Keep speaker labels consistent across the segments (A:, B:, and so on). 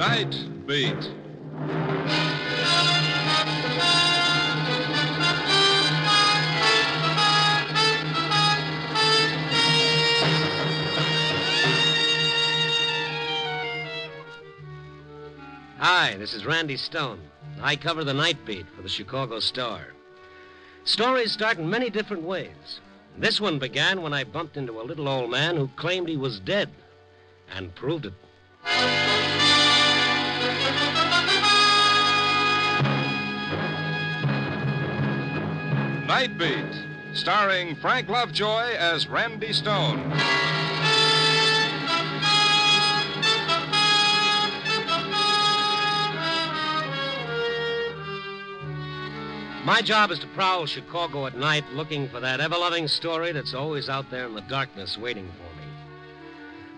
A: Nightbeat.
B: Hi, this is Randy Stone. I cover the Nightbeat for the Chicago Star. Stories start in many different ways. This one began when I bumped into a little old man who claimed he was dead, and proved it.
A: Nightbeat, starring Frank Lovejoy as Randy Stone.
B: My job is to prowl Chicago at night looking for that ever-loving story that's always out there in the darkness waiting for me.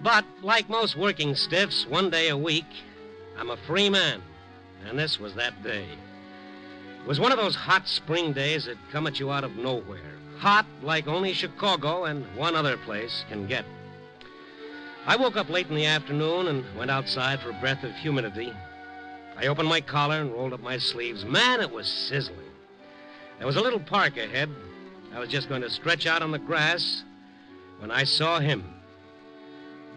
B: But, like most working stiffs, one day a week, I'm a free man, and this was that day. It was one of those hot spring days that come at you out of nowhere. Hot like only Chicago and one other place can get. I woke up late in the afternoon and went outside for a breath of humidity. I opened my collar and rolled up my sleeves. Man, it was sizzling. There was a little park ahead. I was just going to stretch out on the grass when I saw him.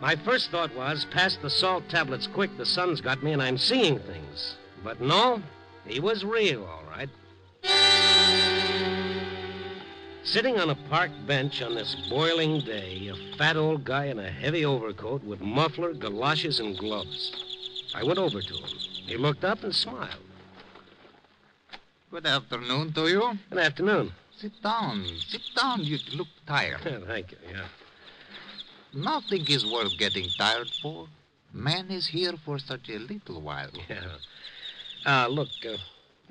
B: My first thought was, pass the salt tablets quick, the sun's got me and I'm seeing things. But no, he was real, all right. Sitting on a park bench on this boiling day, a fat old guy in a heavy overcoat with muffler, galoshes, and gloves. I went over to him. He looked up and smiled.
C: Good afternoon to you.
B: Good afternoon.
C: Sit down. Sit down. You look tired.
B: Thank you, yeah.
C: Nothing is worth getting tired for. Man is here for such a little while.
B: Yeah. Look,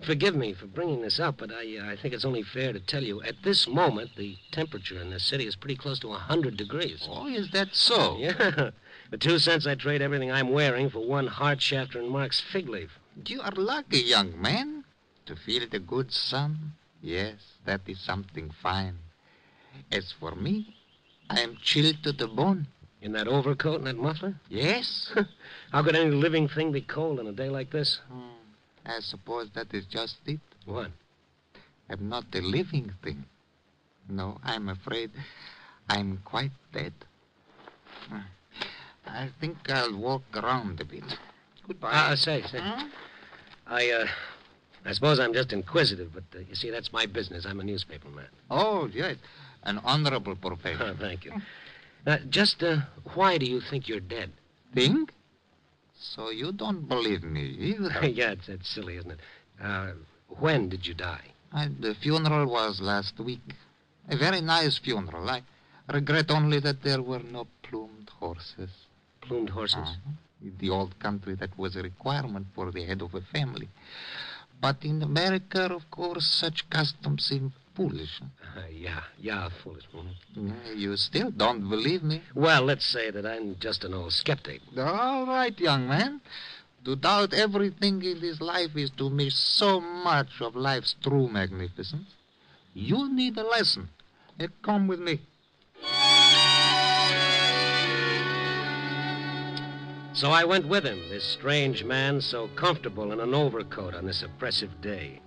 B: forgive me for bringing this up, but I think it's only fair to tell you, at this moment, the temperature in this city is pretty close to 100 degrees.
C: Oh, is that so?
B: Yeah. For 2 cents, I'd trade everything I'm wearing for one hard shafter and Mark's fig leaf.
C: You are lucky, young man. To feel the good sun, yes, that is something fine. As for me, I am chilled to the bone.
B: In that overcoat and that muffler?
C: Yes.
B: How could any living thing be cold on a day like this?
C: I suppose that is just it.
B: What?
C: I'm not a living thing. No, I'm afraid I'm quite dead. I think I'll walk around a bit. Goodbye.
B: Say.
C: Huh?
B: I suppose I'm just inquisitive, but you see, that's my business. I'm a newspaper man.
C: Oh, yes. An honorable profession.
B: Oh, thank you. Why do you think you're dead?
C: Think? So you don't believe me either?
B: Yeah, it's silly, isn't it? When did you die?
C: The funeral was last week. A very nice funeral. I regret only that there were no plumed horses.
B: Plumed horses?
C: In the old country, that was a requirement for the head of a family. But in America, of course, such customs seem foolish.
B: Yeah, foolish.
C: You still don't believe me?
B: Well, let's say that I'm just an old skeptic.
C: All right, young man. To doubt everything in this life is to miss so much of life's true magnificence. You need a lesson. Come with me.
B: So I went with him, this strange man so comfortable in an overcoat on this oppressive day.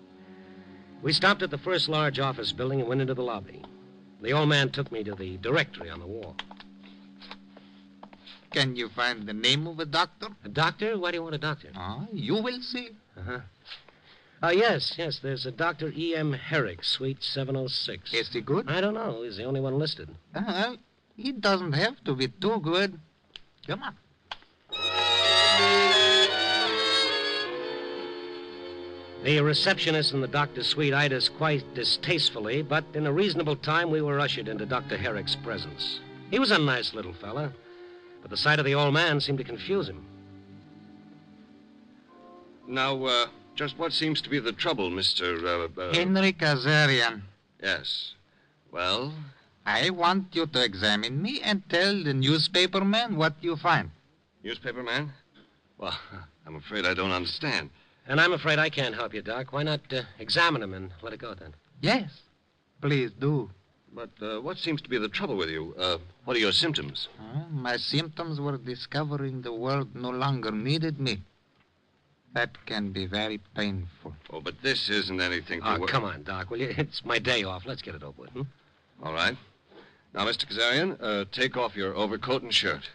B: We stopped at the first large office building and went into the lobby. The old man took me to the directory on the wall.
C: Can you find the name of a doctor?
B: A doctor? Why do you want a doctor?
C: You will see.
B: Yes, there's a Dr. E.M. Herrick, suite 706.
C: Is he good?
B: I don't know. He's the only one listed.
C: He doesn't have to be too good. Come on.
B: The receptionist in the doctor's suite eyed us quite distastefully, but in a reasonable time we were ushered into Dr. Herrick's presence. He was a nice little fella, but the sight of the old man seemed to confuse him.
A: Now, just what seems to be the trouble, Mr.
C: Henry Kazarian.
A: Yes. Well?
C: I want you to examine me and tell the newspaper man what you find.
A: Newspaper man? Well, I'm afraid I don't understand.
B: And I'm afraid I can't help you, Doc. Why not examine him and let it go, then?
C: Yes, please do.
A: But what seems to be the trouble with you? What are your symptoms?
C: My symptoms were discovering the world no longer needed me. That can be very painful.
D: Oh, but this isn't anything to...
B: Oh, come on, Doc, will you? It's my day off. Let's get it over with,
D: All right. Now, Mr. Kazarian, take off your overcoat and shirt.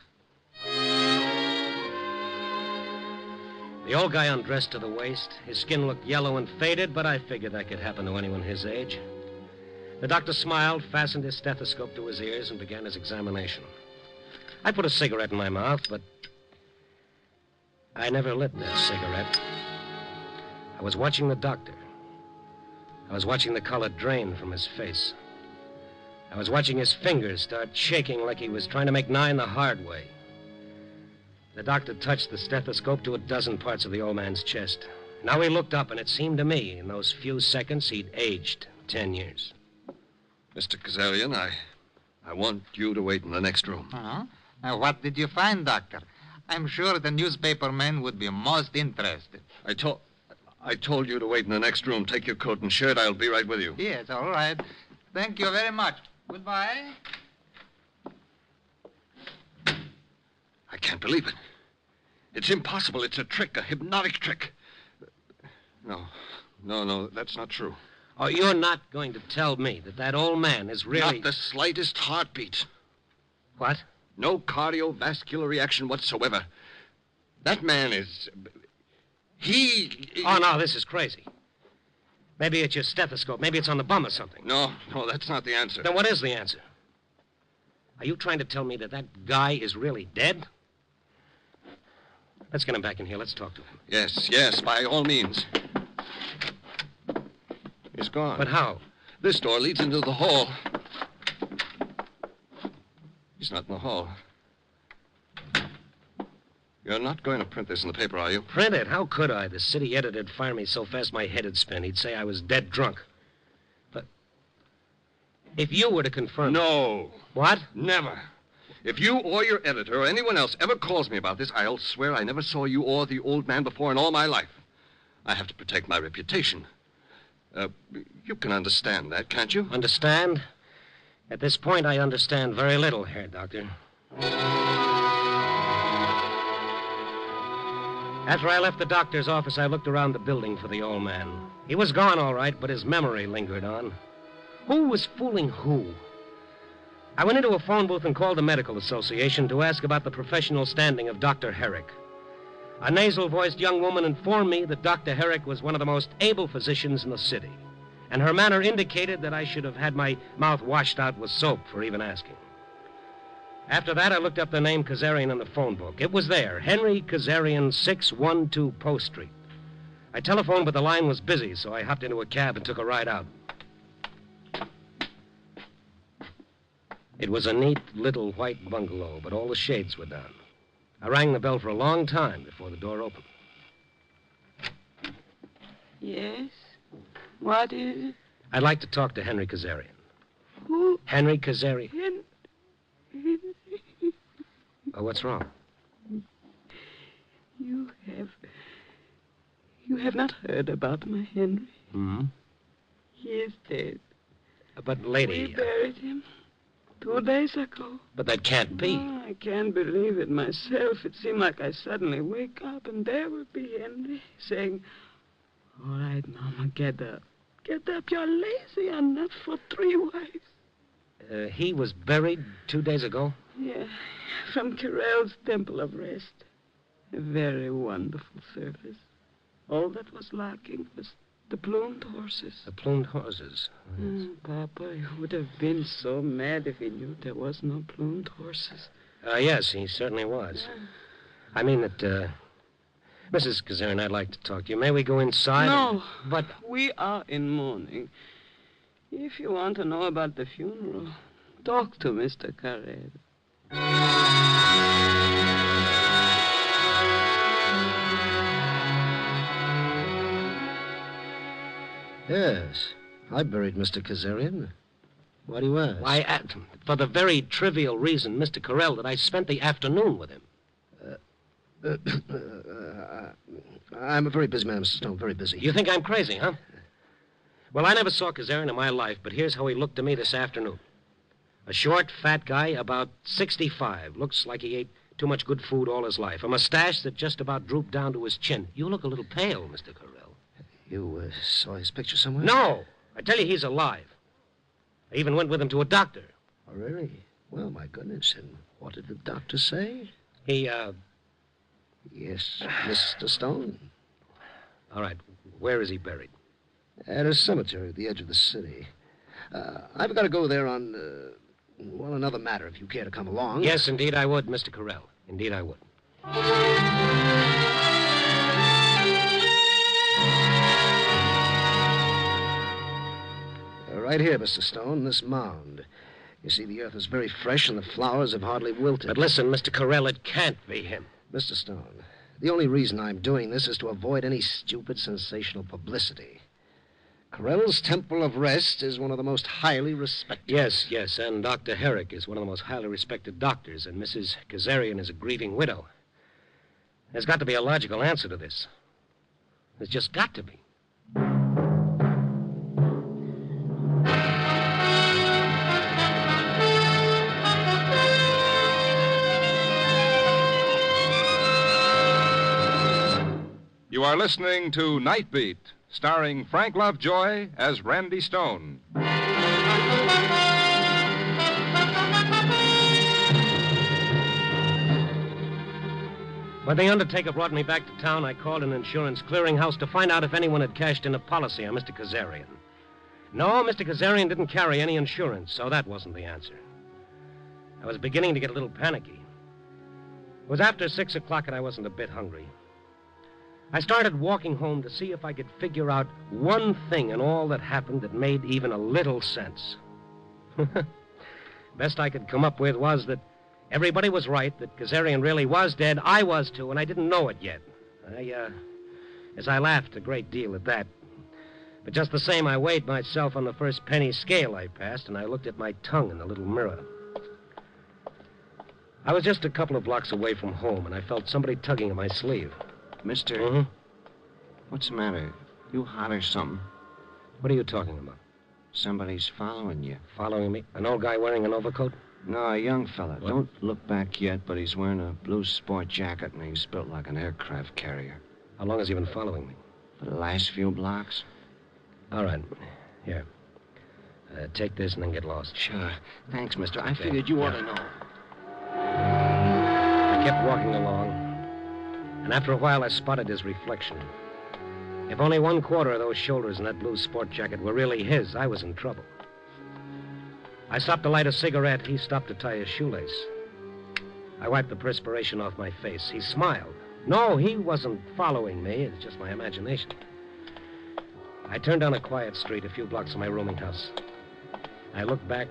B: The old guy undressed to the waist. His skin looked yellow and faded, but I figured that could happen to anyone his age. The doctor smiled, fastened his stethoscope to his ears, and began his examination. I put a cigarette in my mouth, but I never lit that cigarette. I was watching the doctor. I was watching the color drain from his face. I was watching his fingers start shaking like he was trying to make 9 the hard way. The doctor touched the stethoscope to a dozen parts of the old man's chest. Now he looked up, and it seemed to me, in those few seconds, he'd aged 10 years.
D: Mr. Kazarian, I want you to wait in the next room.
C: Uh-huh. Now, what did you find, Doctor? I'm sure the newspaper man would be most interested.
D: I told you to wait in the next room. Take your coat and shirt. I'll be right with you.
C: Yes, all right. Thank you very much. Goodbye.
D: I can't believe it. It's impossible. It's a trick, a hypnotic trick. No, that's not true.
B: Oh, you're not going to tell me that old man is really...
D: Not the slightest heartbeat.
B: What?
D: No cardiovascular reaction whatsoever. That man is... He...
B: Oh, no, this is crazy. Maybe it's your stethoscope. Maybe it's on the bum or something.
D: No, that's not the answer.
B: Then what is the answer? Are you trying to tell me that guy is really dead? Let's get him back in here. Let's talk to him.
D: Yes, by all means. He's gone.
B: But how?
D: This door leads into the hall. He's not in the hall. You're not going to print this in the paper, are you?
B: Print it? How could I? The city editor'd fire me so fast my head'd spin. He'd say I was dead drunk. But if you were to confirm...
D: No.
B: What?
D: Never. If you or your editor or anyone else ever calls me about this, I'll swear I never saw you or the old man before in all my life. I have to protect my reputation. You can understand that, can't you?
B: Understand? At this point, I understand very little, Herr Doctor. After I left the doctor's office, I looked around the building for the old man. He was gone, all right, but his memory lingered on. Who was fooling who? I went into a phone booth and called the medical association to ask about the professional standing of Dr. Herrick. A nasal-voiced young woman informed me that Dr. Herrick was one of the most able physicians in the city, and her manner indicated that I should have had my mouth washed out with soap for even asking. After that, I looked up the name Kazarian in the phone book. It was there, Henry Kazarian, 612 Post Street. I telephoned, but the line was busy, so I hopped into a cab and took a ride out. It was a neat little white bungalow, but all the shades were down. I rang the bell for a long time before the door opened.
E: Yes? What is it?
B: I'd like to talk to Henry Kazarian.
E: Who?
B: Henry Kazarian. Oh, what's wrong?
E: You have not heard about my Henry.
B: Hmm?
E: He is dead.
B: But, lady...
E: We buried him 2 days ago.
B: But that can't be.
E: Oh, I can't believe it myself. It seemed like I suddenly wake up and there would be Henry saying, "All right, Mama, get up. Get up, you're lazy. You're not for 3 wives."
B: He was buried 2 days ago?
E: Yeah, from Carell's Temple of Rest. A very wonderful service. All that was lacking was the plumed horses.
B: The plumed horses? Oh, yes.
E: Papa, he would have been so mad if he knew there was no plumed horses.
B: Yes, he certainly was.
E: Yeah.
B: I mean that, Mrs. Kazarian, I'd like to talk to you. May we go inside?
E: No,
B: But...
E: we are in mourning. If you want to know about the funeral, talk to Mr. Carrera.
F: Yes, I buried Mr. Kazarian. Why do you ask?
B: Why, for the very trivial reason, Mr. Carell, that I spent the afternoon with him.
F: I'm a very busy man, Mr. Stone, very busy.
B: You think I'm crazy, huh? Well, I never saw Kazarian in my life, but here's how he looked to me this afternoon. A short, fat guy, about 65. Looks like he ate too much good food all his life, a mustache that just about drooped down to his chin. You look a little pale, Mr. Carell.
F: You saw his picture somewhere?
B: No! I tell you, he's alive. I even went with him to a doctor.
F: Oh, really? Well, my goodness. And what did the doctor say?
B: He,
F: Yes, Mr. Stone.
B: All right. Where is he buried?
F: At a cemetery at the edge of the city. I've got to go there on, another matter, if you care to come along.
B: Yes, indeed I would, Mr. Carell. Indeed I would.
F: Right here, Mr. Stone, this mound. You see, the earth is very fresh and the flowers have hardly wilted.
B: But listen, Mr. Carell, it can't be him.
F: Mr. Stone, the only reason I'm doing this is to avoid any stupid, sensational publicity. Carell's Temple of Rest is one of the most highly respected...
B: Yes, and Dr. Herrick is one of the most highly respected doctors, and Mrs. Kazarian is a grieving widow. There's got to be a logical answer to this. There's just got to be.
A: You are listening to Nightbeat, starring Frank Lovejoy as Randy Stone.
B: When the undertaker brought me back to town, I called an insurance clearinghouse to find out if anyone had cashed in a policy on Mr. Kazarian. No, Mr. Kazarian didn't carry any insurance, so that wasn't the answer. I was beginning to get a little panicky. It was after 6 o'clock and I wasn't a bit hungry. I started walking home to see if I could figure out one thing in all that happened that made even a little sense. Best I could come up with was that everybody was right, that Kazarian really was dead. I was, too, and I didn't know it yet. I laughed a great deal at that. But just the same, I weighed myself on the first penny scale I passed, and I looked at my tongue in the little mirror. I was just a couple of blocks away from home, and I felt somebody tugging at my sleeve.
G: Mister,
B: Mm-hmm.
G: What's the matter? You hot or something?
B: What are you talking about?
G: Somebody's following you.
B: Following me? An old guy wearing an overcoat?
G: No, a young fella.
B: What?
G: Don't look back yet, but he's wearing a blue sport jacket and he's built like an aircraft carrier.
B: How long has he been following me?
G: For the last few blocks?
B: All right. Here. Take this and then get lost.
G: Sure. Thanks, mister. I figured you ought to know.
B: I kept walking along, and after a while I spotted his reflection. If only 1/4 of those shoulders in that blue sport jacket were really his, I was in trouble. I stopped to light a cigarette. He stopped to tie his shoelace. I wiped the perspiration off my face. He smiled. No, he wasn't following me. It's just my imagination. I turned down a quiet street a few blocks from my rooming house. I looked back.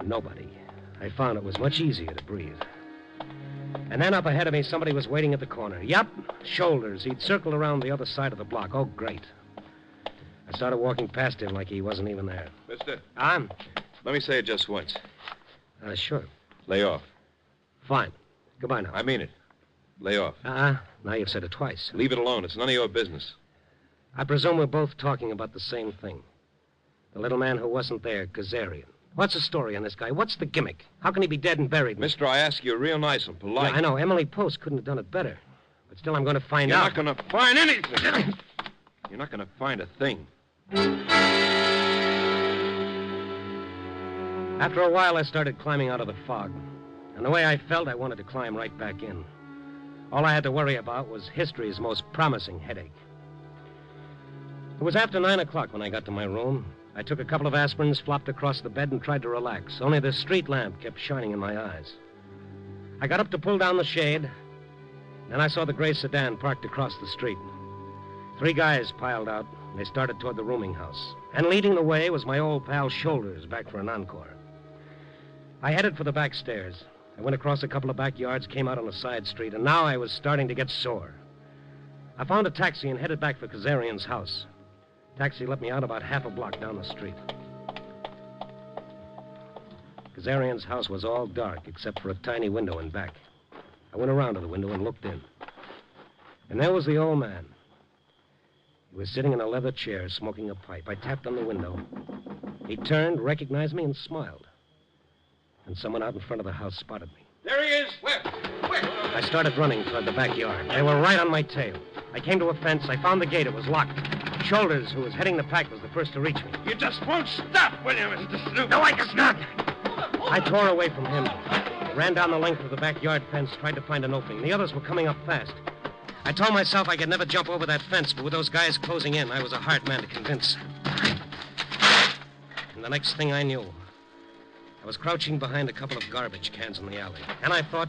B: Nobody. I found it was much easier to breathe. And then up ahead of me, somebody was waiting at the corner. Yup, shoulders. He'd circled around the other side of the block. Oh, great. I started walking past him like he wasn't even there.
H: Mister,
B: I'm...
H: let me say it just once.
B: Sure.
H: Lay off.
B: Fine. Goodbye now.
H: I mean it. Lay off.
B: Now you've said it twice.
H: Leave it alone. It's none of your business.
B: I presume we're both talking about the same thing. The little man who wasn't there, Kazarian. What's the story on this guy? What's the gimmick? How can he be dead and buried?
H: Mister, I ask you real nice and polite.
B: Yeah, I know. Emily Post couldn't have done it better. But still, I'm going to find
H: You're
B: out.
H: not going to find anything. You're not going to find a thing.
B: After a while, I started climbing out of the fog. And the way I felt, I wanted to climb right back in. All I had to worry about was history's most promising headache. It was after 9 o'clock when I got to my room. I took a couple of aspirins, flopped across the bed, and tried to relax. Only the street lamp kept shining in my eyes. I got up to pull down the shade. Then I saw the gray sedan parked across the street. 3 guys piled out. They started toward the rooming house. And leading the way was my old pal Shoulders, back for an encore. I headed for the back stairs. I went across a couple of backyards, came out on a side street, and now I was starting to get sore. I found a taxi and headed back for Kazarian's house. Taxi let me out about half a block down the street. Kazarian's house was all dark except for a tiny window in back. I went around to the window and looked in. And there was the old man. He was sitting in a leather chair smoking a pipe. I tapped on the window. He turned, recognized me, and smiled. And someone out in front of the house spotted me.
H: There he is. Where? Where?
B: I started running toward the backyard. They were right on my tail. I came to a fence. I found the gate. It was locked. Shoulders, who was heading the pack, was the first to reach me.
H: You just won't stop, will you, Mr. Snoop?
B: No, I just not. I tore away from him. Ran down the length of the backyard fence, tried to find an opening. The others were coming up fast. I told myself I could never jump over that fence, but with those guys closing in, I was a hard man to convince. And the next thing I knew, I was crouching behind a couple of garbage cans in the alley. And I thought,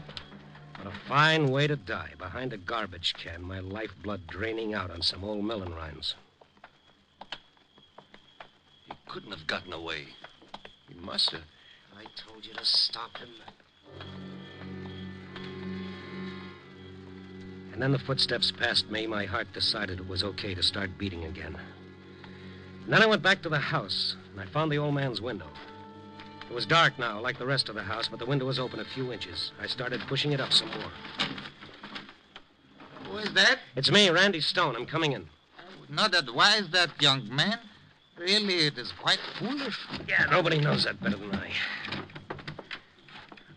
B: what a fine way to die, behind a garbage can, my lifeblood draining out on some old melon rinds.
D: He couldn't have gotten away.
H: He must have.
F: I told you to stop him.
B: And then the footsteps passed me. My heart decided it was okay to start beating again. And then I went back to the house, and I found the old man's window. It was dark now, like the rest of the house, but the window was open a few inches. I started pushing it up some more.
C: Who is that?
B: It's me, Randy Stone. I'm coming in.
C: I would not advise that, young man. Really, it is quite foolish.
B: Yeah, nobody knows that better than I.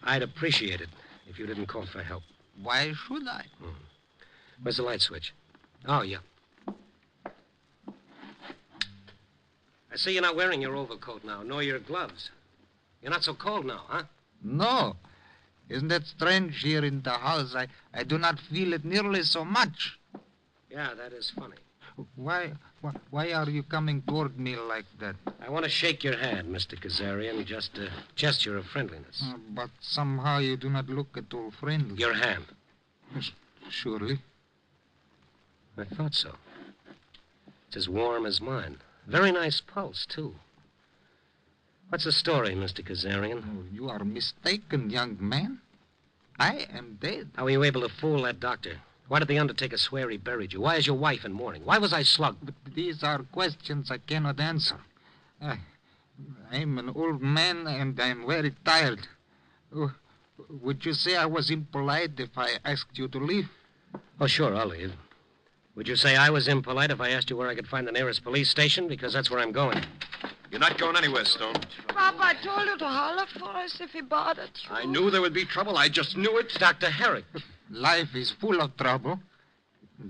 B: I'd appreciate it if you didn't call for help.
C: Why should I?
B: Where's the light switch? Oh, yeah. I see you're not wearing your overcoat now, nor your gloves. You're not so cold now, huh?
C: No. Isn't it strange here in the house? I do not feel it nearly so much.
B: Yeah, that is funny.
C: Why are you coming toward me like that?
B: I want to shake your hand, Mr. Kazarian, just a gesture of friendliness.
C: But somehow you do not look at all friendly.
B: Your hand.
C: Surely.
B: I thought so. It's as warm as mine. Very nice pulse, too. What's the story, Mr. Kazarian?
C: Oh, you are mistaken, young man. I am dead.
B: How were you able to fool that doctor? Why did the undertaker swear he buried you? Why is your wife in mourning? Why was I slugged?
C: But these are questions I cannot answer. I'm an old man and I'm very tired. Oh, would you say I was impolite if I asked you to leave?
B: Oh, sure, I'll leave. Would you say I was impolite if I asked you where I could find the nearest police station? Because that's where I'm going.
H: You're not going anywhere, Stone.
E: Papa, I told you to holler for us if he bothered you.
D: I knew there would be trouble. I just knew it.
B: Dr. Herrick.
C: Life is full of trouble.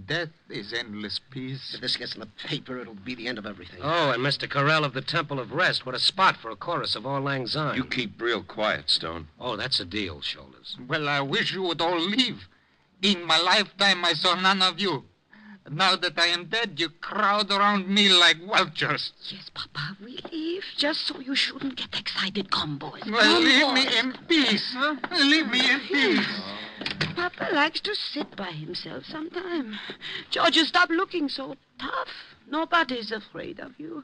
C: Death is endless peace.
F: If this gets in the paper, it'll be the end of everything.
B: Oh, and Mr. Carell of the Temple of Rest. What a spot for a chorus of Auld Lang Syne.
H: You keep real quiet, Stone.
B: Oh, that's a deal, Shoulders.
C: Well, I wish you would all leave. In my lifetime, I saw none of you. Now that I am dead, you crowd around me like vultures.
E: Yes, Papa, we leave just so you shouldn't get excited. Come, boys.
C: Well,
E: Come,
C: leave
E: boys.
C: me in peace. Huh? Leave me in peace.
E: Papa likes to sit by himself sometime. George, you stop looking so tough. Nobody's afraid of you.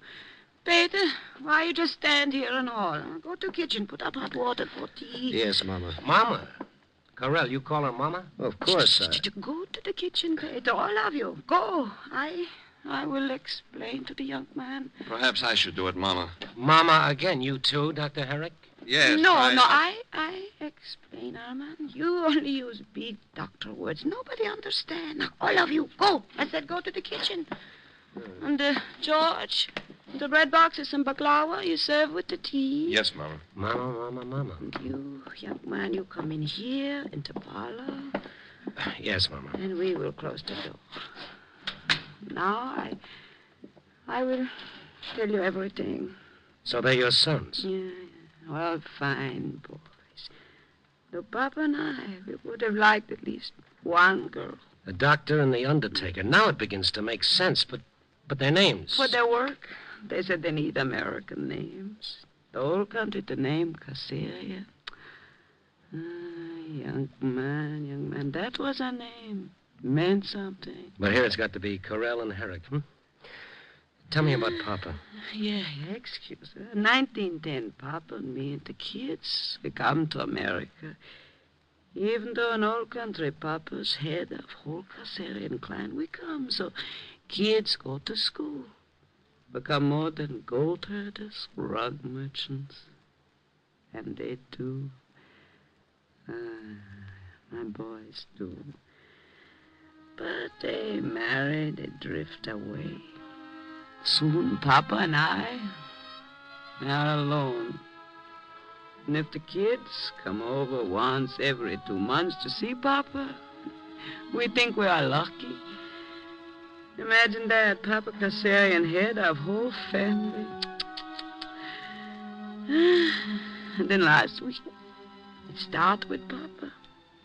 E: Peter, why you just stand here and all? Go to the kitchen, put up hot water for tea.
F: Yes, Mama.
B: Mama? Carell, you call her Mama?
F: Of course,
E: Go to the kitchen, Peter, all of you. Go. I will explain to the young man.
H: Perhaps I should do it, Mama.
B: Mama again, you too, Dr. Herrick?
H: Yes.
E: I explain, Armand. You only use big doctor words. Nobody understand. Now, all of you, go. I said go to the kitchen. And, George, the bread box is some baklava you serve with the tea.
H: Yes, Mama.
B: Mama.
E: And you, young man, you come in here, into parlor.
B: Yes, Mama.
E: And we will close the door. Now, I will tell you everything.
B: So they're your sons?
E: Yeah. Well, fine boys. Though Papa and I, we would have liked at least one girl.
B: The doctor and the undertaker. Now it begins to make sense, but their names.
E: For their work, they said they need American names. The whole country to name Kazarian. Young man, that was our name. Meant something.
B: But here it's got to be Carell and Herrick, Tell me about Papa.
E: Yeah, excuse me. 1910, Papa and me and the kids, we come to America. Even though in old country, Papa's head of whole Kazarian clan, we come, so kids go to school. Become more than gold herders, rug merchants. And they do. My boys do. But they marry, they drift away. Soon Papa and I are alone. And if the kids come over once every 2 months to see Papa, we think we are lucky. Imagine that, Papa Kassarian head of whole family. And then last week, it started with Papa.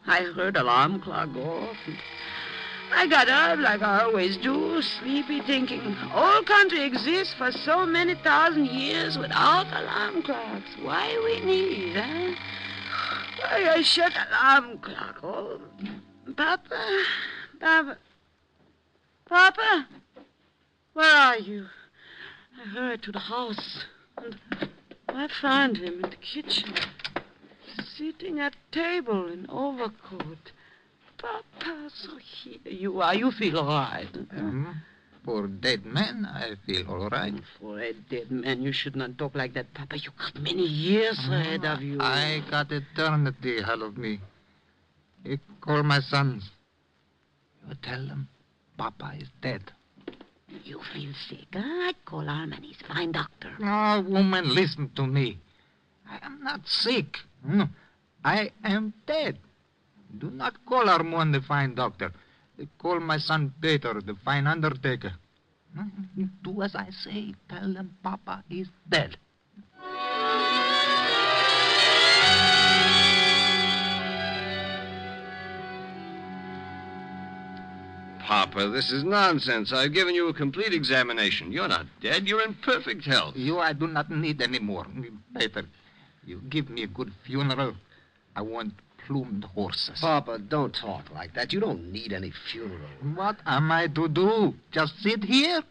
E: I heard alarm clock go off. I got up like I always do, sleepy, thinking, old country exists for so many thousand years without alarm clocks. Why we need, huh? Why I shut alarm clock off? Papa, Papa, where are you? I hurried to the house, and I found him in the kitchen, sitting at table in overcoat. Papa, so here you are. You feel all right.
C: For dead man, I feel all right.
E: For a dead man, you should not talk like that, Papa. You got many years ahead of you.
C: I got eternity ahead of me. You call my sons. You tell them Papa is dead.
E: You feel sick, huh? I call Arman. He's a fine doctor.
C: Oh, woman, listen to me. I am not sick. No, I am dead. Do not call Armand the fine doctor. Call my son Peter the fine undertaker. Do as I say. Tell them Papa is dead.
D: Papa, this is nonsense. I've given you a complete examination. You're not dead. You're in perfect health.
C: You I do not need any more. Peter, you give me a good funeral. I want plumed horses.
F: Papa, don't talk like that. You don't need any funeral.
C: What am I to do? Just sit here?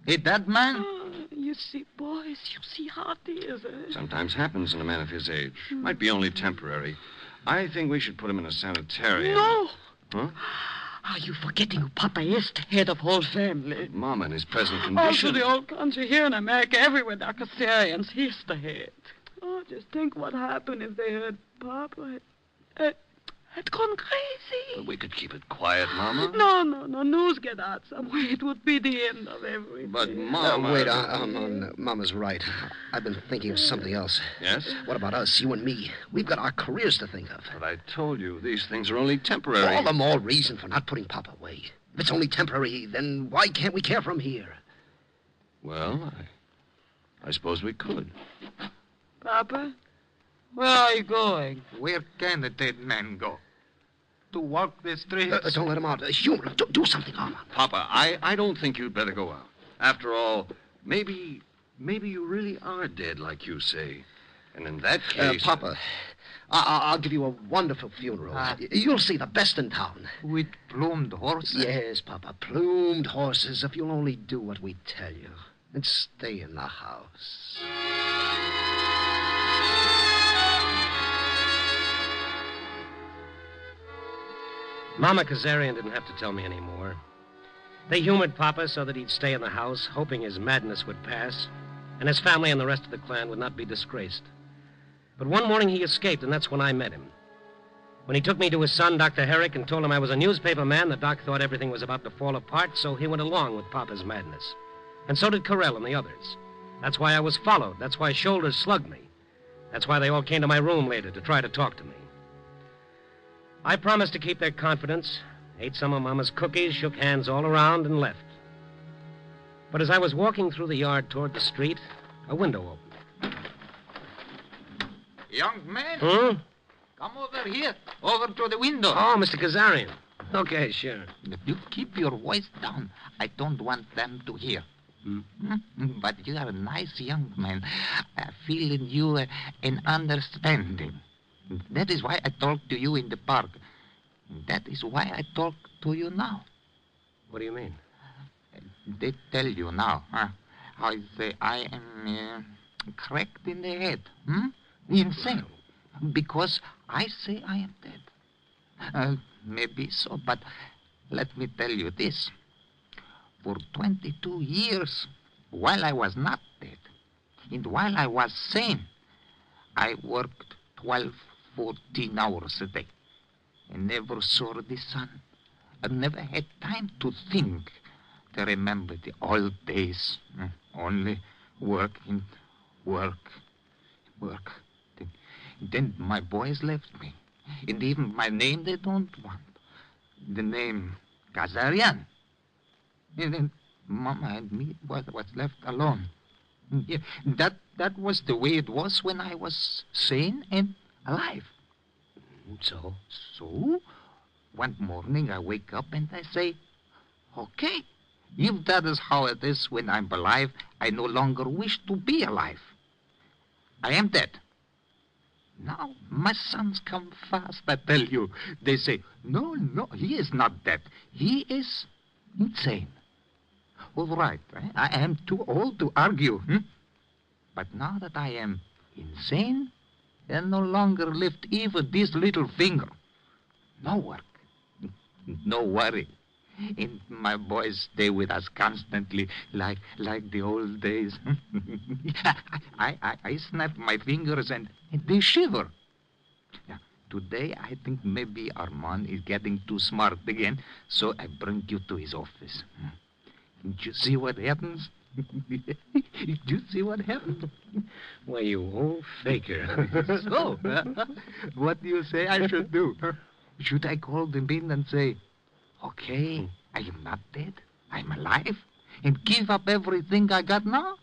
C: A dead man?
E: Oh, you see, boys, you see how it is, eh?
D: Sometimes happens in a man of his age. Might be only temporary. I think we should put him in a sanitarium.
E: No!
D: Huh?
E: Are you forgetting who Papa is, the head of whole family?
D: Mama, in his present
E: Also,
D: condition.
E: the old country here in America, everywhere, the Kassarians, he's the head. Oh, just think what happened if they heard Papa had gone crazy.
D: But we could keep it quiet, Mama.
E: No. News get out somewhere. It would be the end of everything.
D: But, Mama...
F: Wait, Mama's right. I've been thinking of something else.
D: Yes?
F: What about us, you and me? We've got our careers to think of.
D: But I told you, these things are only temporary.
F: All the more reason for not putting Papa away. If it's only temporary, then why can't we care for him here?
D: Well, I suppose we could.
E: Papa, where are you going?
C: Where can a dead man go? To walk the streets?
F: Don't let him out. Human, do something, Armand.
D: Papa, I don't think you'd better go out. After all, maybe you really are dead, like you say. And in that case...
F: Papa, I'll give you a wonderful funeral. You'll see the best in town.
C: With plumed horses?
F: Yes, Papa, plumed horses, if you'll only do what we tell you. And stay in the house.
B: Mama Kazarian didn't have to tell me any more. They humored Papa so that he'd stay in the house, hoping his madness would pass, and his family and the rest of the clan would not be disgraced. But one morning he escaped, and that's when I met him. When he took me to his son, Dr. Herrick, and told him I was a newspaper man, the doc thought everything was about to fall apart, so he went along with Papa's madness. And so did Carell and the others. That's why I was followed. That's why Shoulders slugged me. That's why they all came to my room later to try to talk to me. I promised to keep their confidence, ate some of Mama's cookies, shook hands all around, and left. But as I was walking through the yard toward the street, a window opened.
C: Young man,
B: Hmm?
C: come over here, over to the window.
B: Oh, Mr. Kazarian. Okay, sure.
C: If you keep your voice down, I don't want them to hear. But you are a nice young man. I feel in you an understanding. That is why I talked to you in the park. That is why I talk to you now.
B: What do you mean?
C: They tell you now, how you say I am cracked in the head, insane, because I say I am dead. Maybe so, but let me tell you this. For 22 years, while I was not dead, and while I was sane, I worked 12, 14 hours a day. I never saw the sun. I never had time to think, to remember the old days. Only work and work. Then my boys left me. And even my name they don't want. The name Kazarian. And then Mama and me was left alone. Yeah, that was the way it was when I was sane and alive.
B: So?
C: So, one morning I wake up and I say, okay, if that is how it is when I'm alive, I no longer wish to be alive. I am dead. Now, my sons come fast, I tell you. They say, no, he is not dead. He is insane. All right, I am too old to argue. But now that I am insane, I no longer lift even this little finger. No work, no worry. And my boys stay with us constantly, like the old days. I snap my fingers and they shiver. Yeah, today I think maybe Armand is getting too smart again, so I bring you to his office. Did you see what happens? Did you see what happened?
B: Why, you old faker.
C: So, what do you say I should do? Should I call them in and say, okay, I am not dead, I'm alive, and give up everything I got now,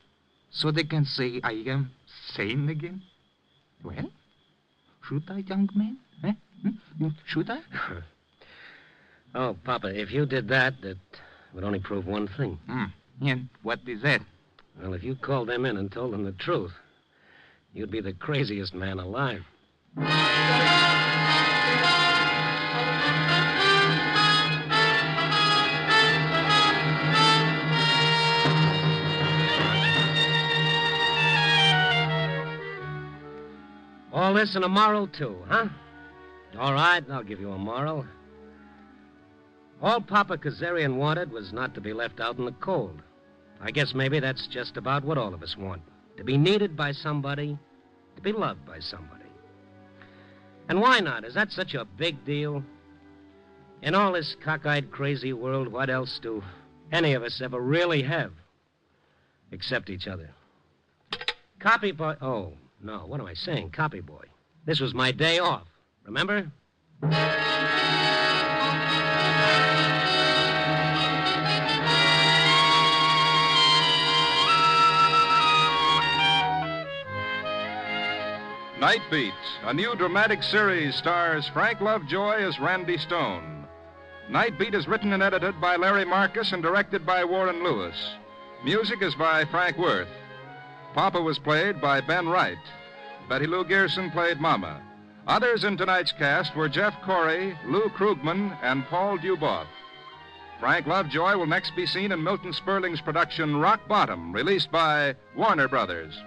C: so they can say I am sane again? Well, should I, young man? Should I?
B: Oh, Papa, if you did that, it would only prove one thing.
C: And what is that?
B: Well, if you called them in and told them the truth, you'd be the craziest man alive. All this and a moral, too, huh? All right, I'll give you a moral. All Papa Kazarian wanted was not to be left out in the cold. I guess maybe that's just about what all of us want. To be needed by somebody, to be loved by somebody. And why not? Is that such a big deal? In all this cockeyed, crazy world, what else do any of us ever really have? Except each other. Copy boy... Oh, no, what am I saying? Copy boy. This was my day off. Remember?
A: Nightbeat, a new dramatic series, stars Frank Lovejoy as Randy Stone. Nightbeat is written and edited by Larry Marcus and directed by Warren Lewis. Music is by Frank Worth. Papa was played by Ben Wright. Betty Lou Gerson played Mama. Others in tonight's cast were Jeff Corey, Lou Krugman, and Paul Duboff. Frank Lovejoy will next be seen in Milton Sperling's production Rock Bottom, released by Warner Brothers.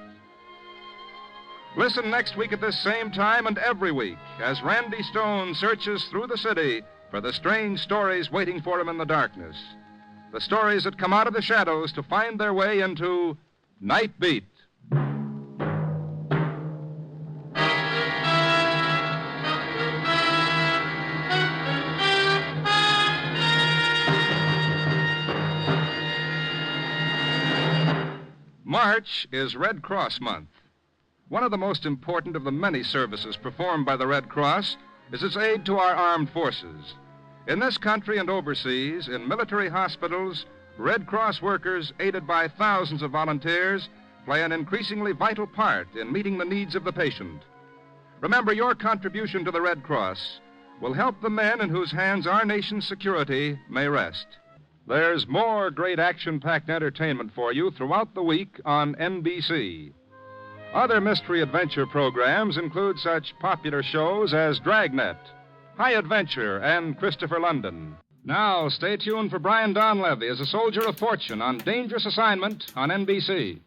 A: Listen next week at this same time and every week as Randy Stone searches through the city for the strange stories waiting for him in the darkness. The stories that come out of the shadows to find their way into Nightbeat. March is Red Cross Month. One of the most important of the many services performed by the Red Cross is its aid to our armed forces. In this country and overseas, in military hospitals, Red Cross workers, aided by thousands of volunteers, play an increasingly vital part in meeting the needs of the patient. Remember, your contribution to the Red Cross will help the men in whose hands our nation's security may rest. There's more great action-packed entertainment for you throughout the week on NBC. Other mystery adventure programs include such popular shows as Dragnet, High Adventure, and Christopher London. Now, stay tuned for Brian Donlevy as a soldier of fortune on Dangerous Assignment on NBC.